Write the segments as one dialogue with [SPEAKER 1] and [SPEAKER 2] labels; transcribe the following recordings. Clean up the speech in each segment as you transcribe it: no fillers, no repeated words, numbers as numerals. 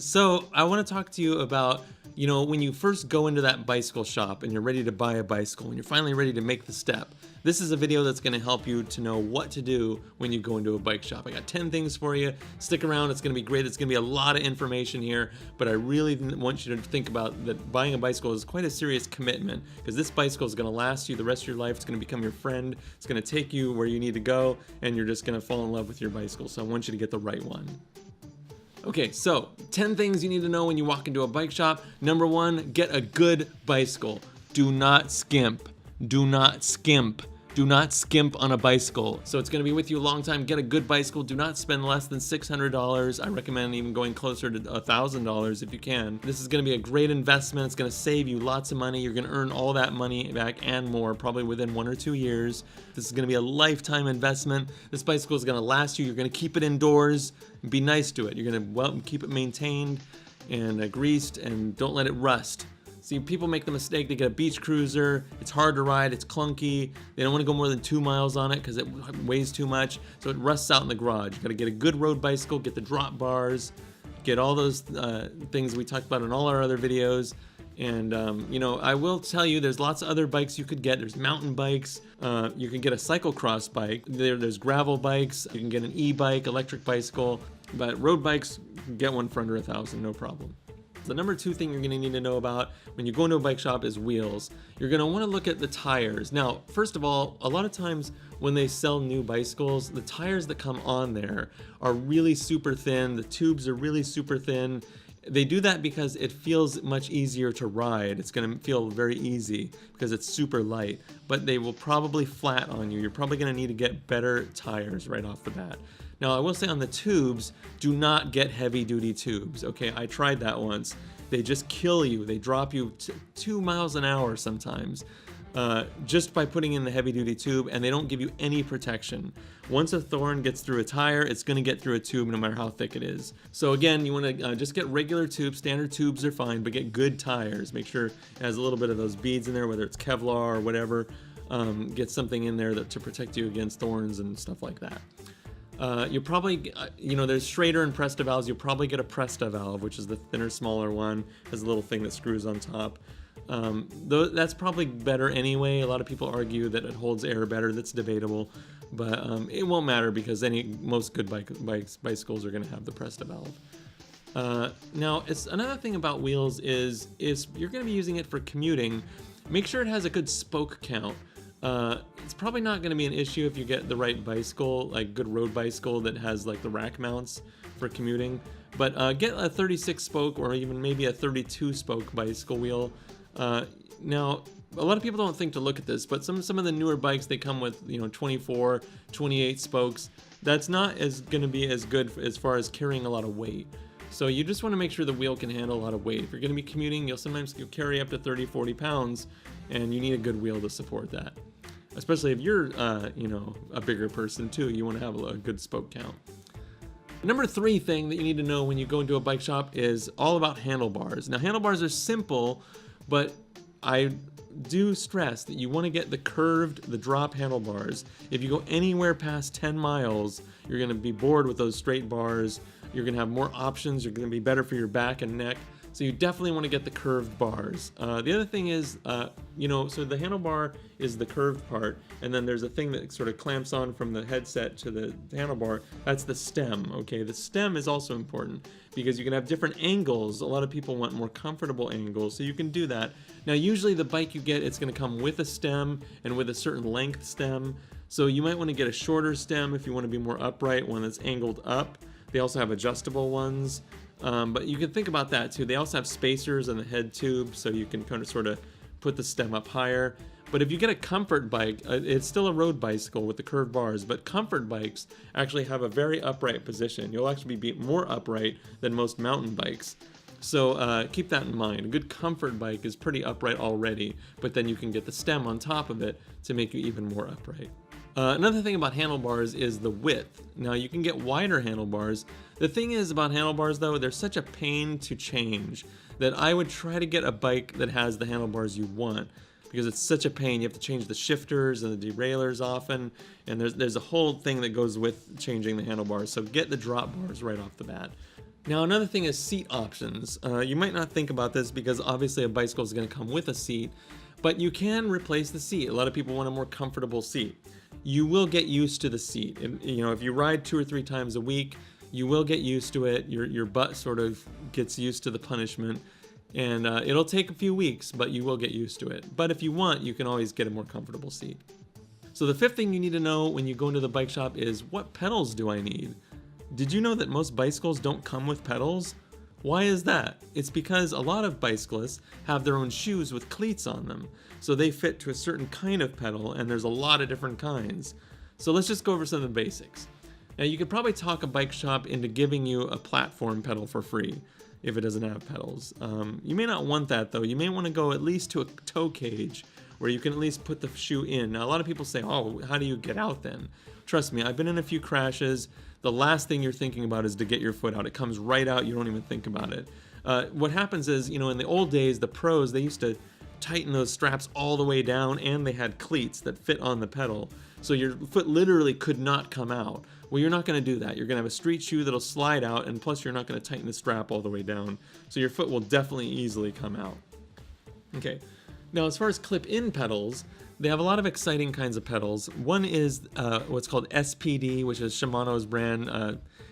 [SPEAKER 1] So I want to talk to you about, when you first go into that bicycle shop and you're ready to buy a bicycle and you're finally ready to make the step. This is a video that's going to help you to know what to do when you go into a bike shop. I got 10 things for you. Stick around. It's going to be great. It's going to be a lot of information here, but I really want you to think about that buying a bicycle is quite a serious commitment, because this bicycle is going to last you the rest of your life. It's going to become your friend. It's going to take you where you need to go, and you're just going to fall in love with your bicycle. So I want you to get the right one. Okay, so 10 things you need to know when you walk into a bike shop. Number 1, get a good bicycle. Do not skimp. Do not skimp. Do not skimp on a bicycle. So it's going to be with you a long time. Get a good bicycle. Do not spend less than $600. I recommend even going closer to $1,000 if you can. This is going to be a great investment. It's going to save you lots of money. You're going to earn all that money back and more, probably within 1 or 2 years. This is going to be a lifetime investment. This bicycle is going to last you. You're going to keep it indoors. Be nice to it. You're going to keep it maintained and greased, and don't let it rust. See, people make the mistake, they get a beach cruiser, it's hard to ride, it's clunky, they don't want to go more than 2 miles on it because it weighs too much, so it rusts out in the garage. You gotta get a good road bicycle, get the drop bars, get all those things we talked about in all our other videos. And I will tell you, there's lots of other bikes you could get. There's mountain bikes, you can get a cyclocross bike, there's gravel bikes, you can get an e-bike, electric bicycle, but road bikes, get one for under $1,000, no problem. The number 2 thing you're going to need to know about when you go into a bike shop is wheels. You're going to want to look at the tires. Now, first of all, a lot of times when they sell new bicycles, the tires that come on there are really super thin. The tubes are really super thin. They do that because it feels much easier to ride. It's going to feel very easy because it's super light, but they will probably flat on you. You're probably going to need to get better tires right off the bat. Now, I will say on the tubes, do not get heavy-duty tubes, okay? I tried that once. They just kill you. They drop you 2 miles an hour sometimes just by putting in the heavy-duty tube, and they don't give you any protection. Once a thorn gets through a tire, it's going to get through a tube no matter how thick it is. So again, you want to just get regular tubes. Standard tubes are fine, but get good tires. Make sure it has a little bit of those beads in there, whether it's Kevlar or whatever. Get something in there to protect you against thorns and stuff like that. You'll probably, there's Schrader and Presta valves. You'll probably get a Presta valve, which is the thinner, smaller one. Has a little thing that screws on top. That's probably better anyway. A lot of people argue that it holds air better. That's debatable, but it won't matter because most good bicycles are going to have the Presta valve. Now, it's another thing about wheels is you're going to be using it for commuting. Make sure it has a good spoke count. It's probably not going to be an issue if you get the right bicycle, like good road bicycle that has like the rack mounts for commuting. But get a 36 spoke or even maybe a 32 spoke bicycle wheel. Now, a lot of people don't think to look at this, but some of the newer bikes, they come with 24, 28 spokes. That's not going to be as good as far as carrying a lot of weight. So you just want to make sure the wheel can handle a lot of weight. If you're going to be commuting, you'll sometimes carry up to 30, 40 pounds, and you need a good wheel to support that. Especially if you're, a bigger person too, you want to have a good spoke count. Number 3 thing that you need to know when you go into a bike shop is all about handlebars. Now, handlebars are simple, but I do stress that you want to get the drop handlebars. If you go anywhere past 10 miles, you're going to be bored with those straight bars. You're going to have more options. You're going to be better for your back and neck. So you definitely want to get the curved bars. The other thing is, so the handlebar is the curved part, and then there's a thing that sort of clamps on from the headset to the handlebar. That's the stem, okay? The stem is also important because you can have different angles. A lot of people want more comfortable angles, so you can do that. Now, usually the bike you get, it's going to come with a stem and with a certain length stem. So you might want to get a shorter stem if you want to be more upright, one that's angled up. They also have adjustable ones. But you can think about that too. They also have spacers on the head tube, so you can kind of sort of put the stem up higher. But if you get a comfort bike, it's still a road bicycle with the curved bars, but comfort bikes actually have a very upright position. You'll actually be more upright than most mountain bikes. So keep that in mind. A good comfort bike is pretty upright already, but then you can get the stem on top of it to make you even more upright. Another thing about handlebars is the width. Now, you can get wider handlebars. The thing is about handlebars, though, they're such a pain to change that I would try to get a bike that has the handlebars you want, because it's such a pain. You have to change the shifters and the derailleurs often, and there's a whole thing that goes with changing the handlebars. So get the drop bars right off the bat. Now another thing is seat options. You might not think about this because obviously a bicycle is going to come with a seat, but you can replace the seat. A lot of people want a more comfortable seat. You will get used to the seat. If you ride 2 or 3 times a week, you will get used to it. Your butt sort of gets used to the punishment, and it'll take a few weeks, but you will get used to it. But if you want, you can always get a more comfortable seat. So the 5th thing you need to know when you go into the bike shop is, what pedals do I need? Did you know that most bicycles don't come with pedals? Why is that? It's because a lot of bicyclists have their own shoes with cleats on them, so they fit to a certain kind of pedal, and there's a lot of different kinds. So let's just go over some of the basics. Now you could probably talk a bike shop into giving you a platform pedal for free if it doesn't have pedals. You may not want that though. You may want to go at least to a toe cage where you can at least put the shoe in. Now a lot of people say, oh, how do you get out then? Trust me, I've been in a few crashes. The last thing you're thinking about is to get your foot out. It comes right out, you don't even think about it. What happens is, in the old days, the pros, they used to tighten those straps all the way down, and they had cleats that fit on the pedal. So your foot literally could not come out. Well, you're not going to do that. You're going to have a street shoe that'll slide out, and plus you're not going to tighten the strap all the way down. So your foot will definitely easily come out. Okay. Now, as far as clip-in pedals, they have a lot of exciting kinds of pedals. One is what's called SPD, which is Shimano's brand.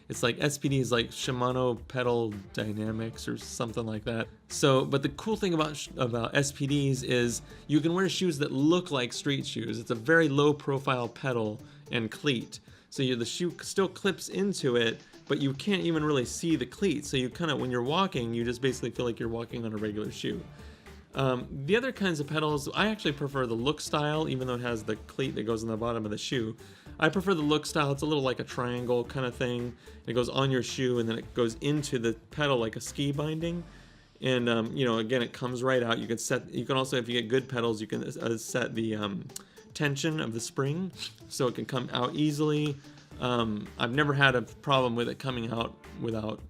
[SPEAKER 1] It's like SPD is like Shimano Pedal Dynamics or something like that. So, but the cool thing about SPDs is you can wear shoes that look like street shoes. It's a very low-profile pedal and cleat. So the shoe still clips into it, but you can't even really see the cleat. So you kind of, when you're walking, you just basically feel like you're walking on a regular shoe. The other kinds of pedals, I actually prefer the look style, even though it has the cleat that goes on the bottom of the shoe. I prefer the look style. It's a little like a triangle kind of thing. It goes on your shoe and then it goes into the pedal like a ski binding. And again, it comes right out. You can also, if you get good pedals, you can set the tension of the spring so it can come out easily. I've never had a problem with it coming out without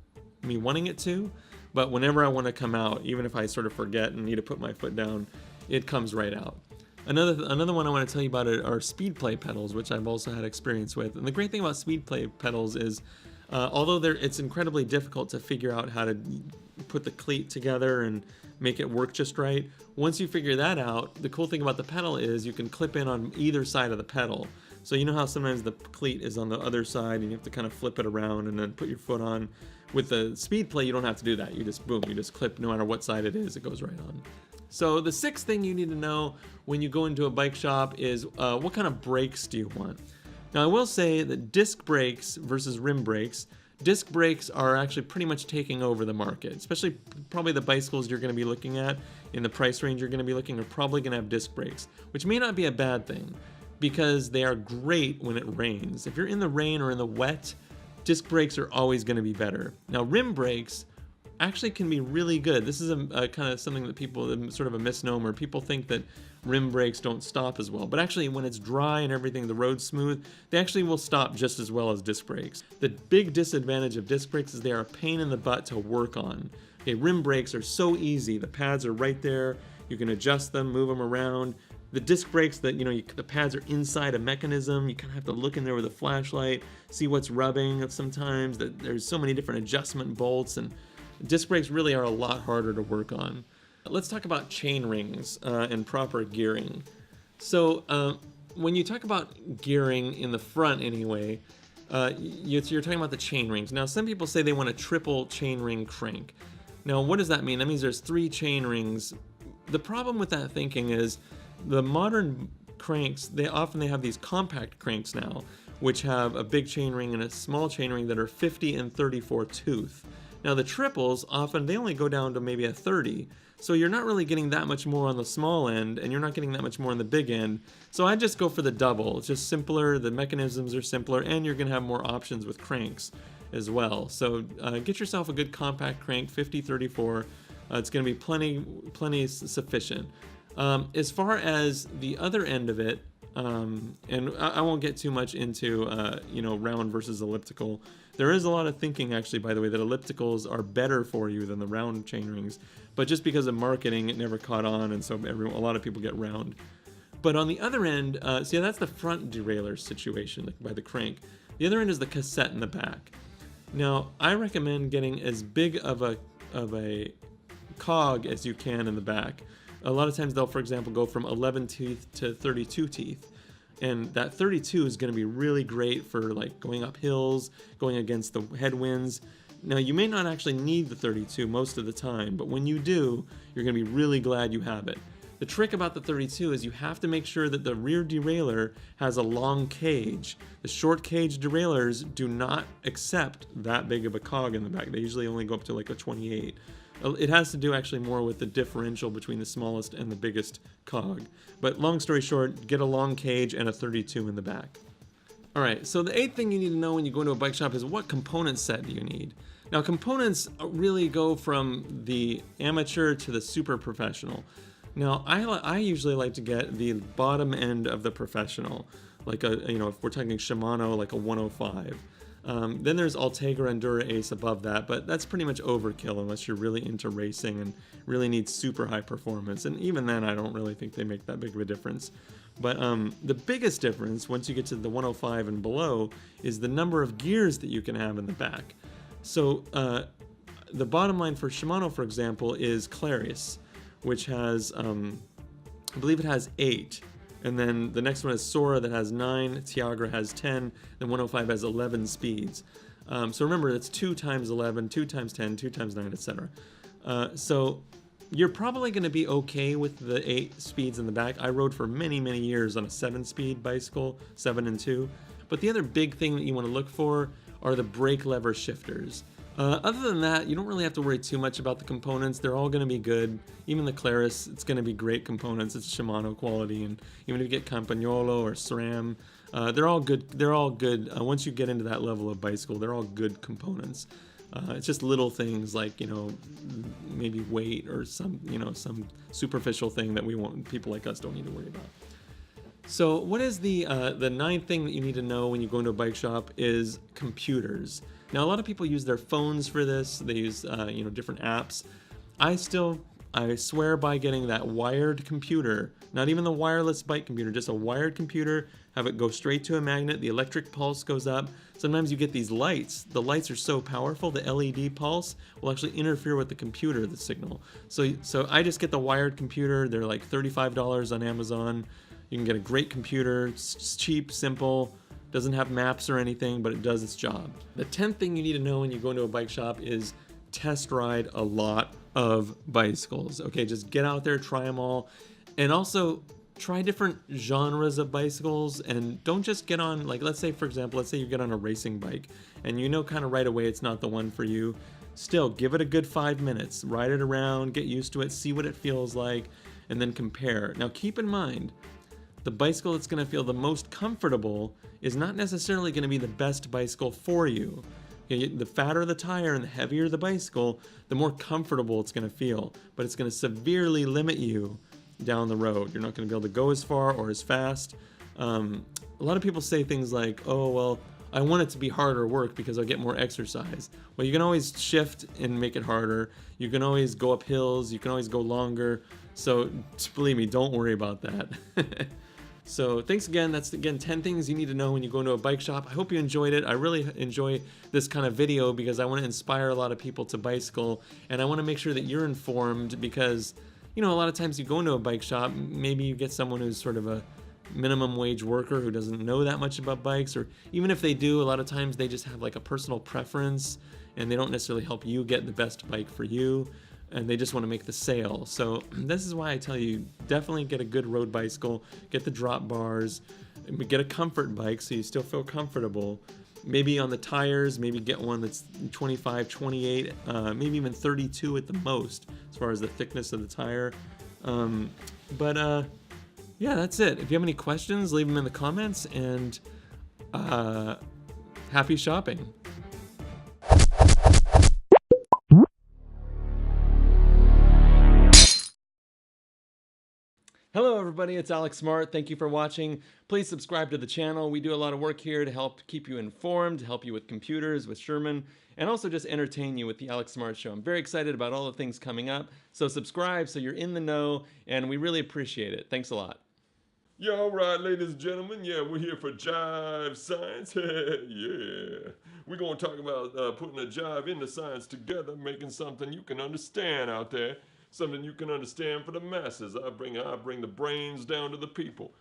[SPEAKER 1] me wanting it to. But whenever I want to come out, even if I sort of forget and need to put my foot down, it comes right out. Another one I want to tell you about are speed play pedals, which I've also had experience with. And the great thing about speed play pedals is, although it's incredibly difficult to figure out how to put the cleat together and make it work just right, once you figure that out, the cool thing about the pedal is you can clip in on either side of the pedal. So you know how sometimes the cleat is on the other side and you have to kind of flip it around and then put your foot on. With the speed play, you don't have to do that. You just clip no matter what side it is, it goes right on. So the 6th thing you need to know when you go into a bike shop is what kind of brakes do you want? Now I will say that disc brakes versus rim brakes, disc brakes are actually pretty much taking over the market, especially probably the bicycles you're going to be looking at in the price range you're going to be looking are probably going to have disc brakes, which may not be a bad thing because they are great when it rains. If you're in the rain or in the wet, disc brakes are always going to be better. Now rim brakes actually can be really good. This is a kind of something that sort of a misnomer. People think that rim brakes don't stop as well, but actually when it's dry and everything, the road's smooth, they actually will stop just as well as disc brakes. The big disadvantage of disc brakes is they are a pain in the butt to work on. Okay, rim brakes are so easy. The pads are right there. You can adjust them, move them around. The disc brakes, the pads are inside a mechanism. You kind of have to look in there with a flashlight, see what's rubbing sometimes. There's so many different adjustment bolts, and disc brakes really are a lot harder to work on. Let's talk about chain rings and proper gearing. So when you talk about gearing in the front anyway, you're talking about the chain rings. Now some people say they want a triple chain ring crank. Now what does that mean? That means there's 3 chain rings. The problem with that thinking is the modern cranks, they have these compact cranks now, which have a big chain ring and a small chain ring that are 50 and 34 tooth. Now the triples, often they only go down to maybe a 30, so you're not really getting that much more on the small end, and you're not getting that much more on the big end. So I just go for the double. It's just simpler, the mechanisms are simpler, and you're going to have more options with cranks as well. So get yourself a good compact crank, 50-34. It's going to be plenty sufficient. As far as the other end of it, and I won't get too much into round versus elliptical. There is a lot of thinking, actually, by the way, that ellipticals are better for you than the round chain rings, but just because of marketing, it never caught on, and so a lot of people get round. But on the other end, see, that's the front derailleur situation by the crank. The other end is the cassette in the back. Now, I recommend getting as big of a cog as you can in the back. A lot of times they'll, for example, go from 11 teeth to 32 teeth. And that 32 is going to be really great for like going up hills, going against the headwinds. Now, you may not actually need the 32 most of the time, but when you do, you're going to be really glad you have it. The trick about the 32 is you have to make sure that the rear derailleur has a long cage. The short cage derailleurs do not accept that big of a cog in the back. They usually only go up to like a 28. It has to do actually more with the differential between the smallest and the biggest cog. But long story short, get a long cage and a 32 in the back. Alright, so the 8th thing you need to know when you go into a bike shop is what component set do you need? Now, components really go from the amateur to the super professional. Now, I usually like to get the bottom end of the professional, like if we're talking Shimano, like a 105. Then there's Ultegra Endura Ace above that, but that's pretty much overkill unless you're really into racing and really need super high performance. And even then, I don't really think they make that big of a difference. But the biggest difference, once you get to the 105 and below, is the number of gears that you can have in the back. So the bottom line for Shimano, for example, is Clarius, which has, I believe it has 8. And then the next one is Sora that has 9, Tiagra has 10, then 105 has 11 speeds. So remember, it's 2 times 11, 2 times 10, 2 times 9, etc. So you're probably going to be okay with the 8 speeds in the back. I rode for many, many years on a 7-speed bicycle, 7 and 2. But the other big thing that you want to look for are the brake lever shifters. Other than that, you don't really have to worry too much about the components. They're all going to be good. Even the Claris, it's going to be great components. It's Shimano quality, and even if you get Campagnolo or SRAM, they're all good. They're all good. Once you get into that level of bicycle, they're all good components. It's just little things like maybe weight or some superficial thing that people like us don't need to worry about. So what is the 9th thing that you need to know when you go into a bike shop is computers. Now, a lot of people use their phones for this. They use different apps. I swear by getting that wired computer, not even the wireless bike computer, just a wired computer, have it go straight to a magnet, the electric pulse goes up. Sometimes you get these lights. The lights are so powerful, the LED pulse will actually interfere with the computer, the signal. So I just get the wired computer. They're like $35 on Amazon. You can get a great computer. It's cheap, simple. Doesn't have maps or anything, but it does its job. The 10th thing you need to know when you go into a bike shop is test ride a lot of bicycles. Okay, just get out there, try them all, and also try different genres of bicycles, and don't just get on, like, let's say you get on a racing bike and kind of right away it's not the one for you. Still, give it a good 5 minutes, ride it around, get used to it, see what it feels like, and then compare. Now, keep in mind, the bicycle that's going to feel the most comfortable is not necessarily going to be the best bicycle for you. The fatter the tire and the heavier the bicycle, the more comfortable it's going to feel, but it's going to severely limit you down the road. You're not going to be able to go as far or as fast. A lot of people say things like, oh, well, I want it to be harder work because I'll get more exercise. Well, you can always shift and make it harder. You can always go up hills. You can always go longer. So believe me, don't worry about that. So thanks again. That's 10 things you need to know when you go into a bike shop. I hope you enjoyed it. I really enjoy this kind of video because I want to inspire a lot of people to bicycle, and I want to make sure that you're informed because, a lot of times you go into a bike shop, maybe you get someone who's sort of a minimum wage worker who doesn't know that much about bikes, or even if they do, a lot of times they just have like a personal preference and they don't necessarily help you get the best bike for you. And they just want to make the sale. So this is why I tell you, definitely get a good road bicycle, get the drop bars, get a comfort bike so you still feel comfortable. Maybe on the tires, maybe get one that's 25, 28, maybe even 32 at the most, as far as the thickness of the tire. Yeah, that's it. If you have any questions, leave them in the comments, and happy shopping. Hello everybody, it's Alex Smart. Thank you for watching. Please subscribe to the channel. We do a lot of work here to help keep you informed, help you with computers, with Sherman, and also just entertain you with the Alex Smart Show. I'm very excited about all the things coming up, so subscribe so you're in the know, and we really appreciate it. Thanks a lot. Yeah, all right, ladies and gentlemen. Yeah, we're here for Jive Science. Yeah.
[SPEAKER 2] We're going to talk about putting a jive into science together, making something you can understand out there, something you can understand for the masses. I bring the brains down to the people.